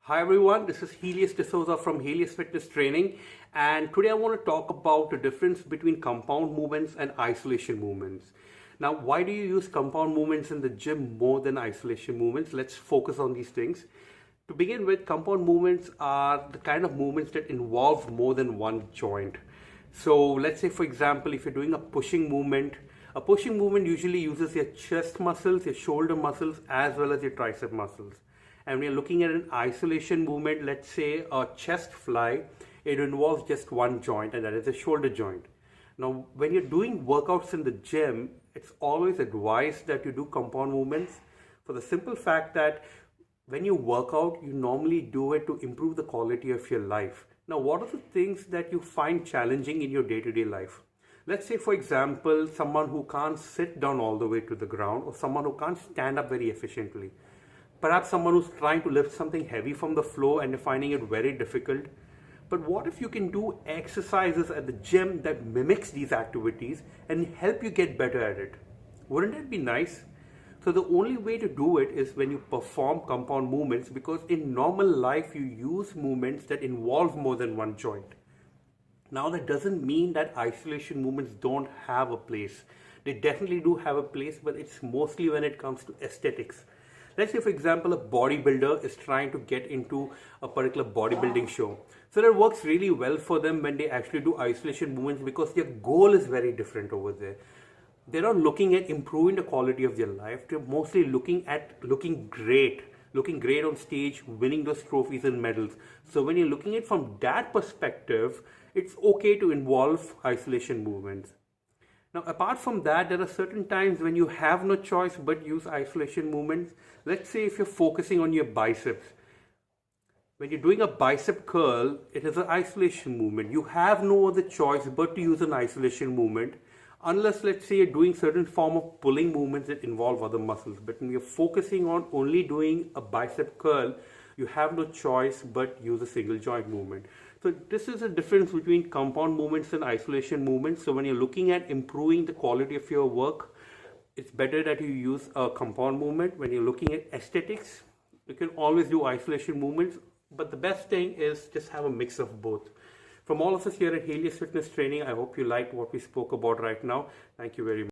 Hi everyone, this is Helios D'Souza from Helios Fitness Training, and today I want to talk about the difference between compound movements and isolation movements. Now, why do you use compound movements in the gym more than isolation movements? Let's focus on these things. To begin with, compound movements are the kind of movements that involve more than one joint. So let's say, for example, if you're doing a pushing movement usually uses your chest muscles, your shoulder muscles, as well as your tricep muscles. And we're looking at an isolation movement, let's say a chest fly, it involves just one joint, and that is the shoulder joint. Now, when you're doing workouts in the gym, it's always advised that you do compound movements for the simple fact that when you work out, you normally do it to improve the quality of your life. Now, what are the things that you find challenging in your day-to-day life? Let's say, for example, someone who can't sit down all the way to the ground, or someone who can't stand up very efficiently. Perhaps someone who's trying to lift something heavy from the floor and you're finding it very difficult. But what if you can do exercises at the gym that mimics these activities and help you get better at it? Wouldn't that be nice? So the only way to do it is when you perform compound movements, because in normal life you use movements that involve more than one joint. Now, that doesn't mean that isolation movements don't have a place. They definitely do have a place, but it's mostly when it comes to aesthetics. Let's say, for example, a bodybuilder is trying to get into a particular bodybuilding show. So that works really well for them when they actually do isolation movements, because their goal is very different over there. They're not looking at improving the quality of their life. They're mostly looking at looking great on stage, winning those trophies and medals. So when you're looking at it from that perspective, it's okay to involve isolation movements. Now, apart from that, there are certain times when you have no choice but use isolation movements. Let's say if you're focusing on your biceps. When you're doing a bicep curl, it is an isolation movement. You have no other choice but to use an isolation movement, unless, let's say, you're doing certain form of pulling movements that involve other muscles. But when you're focusing on only doing a bicep curl, you have no choice but use a single joint movement. So this is a difference between compound movements and isolation movements. So when you're looking at improving the quality of your work, it's better that you use a compound movement. When you're looking at aesthetics, you can always do isolation movements, but the best thing is just have a mix of both. From all of us here at Helios Fitness Training, I hope you liked what we spoke about right now. Thank you very much.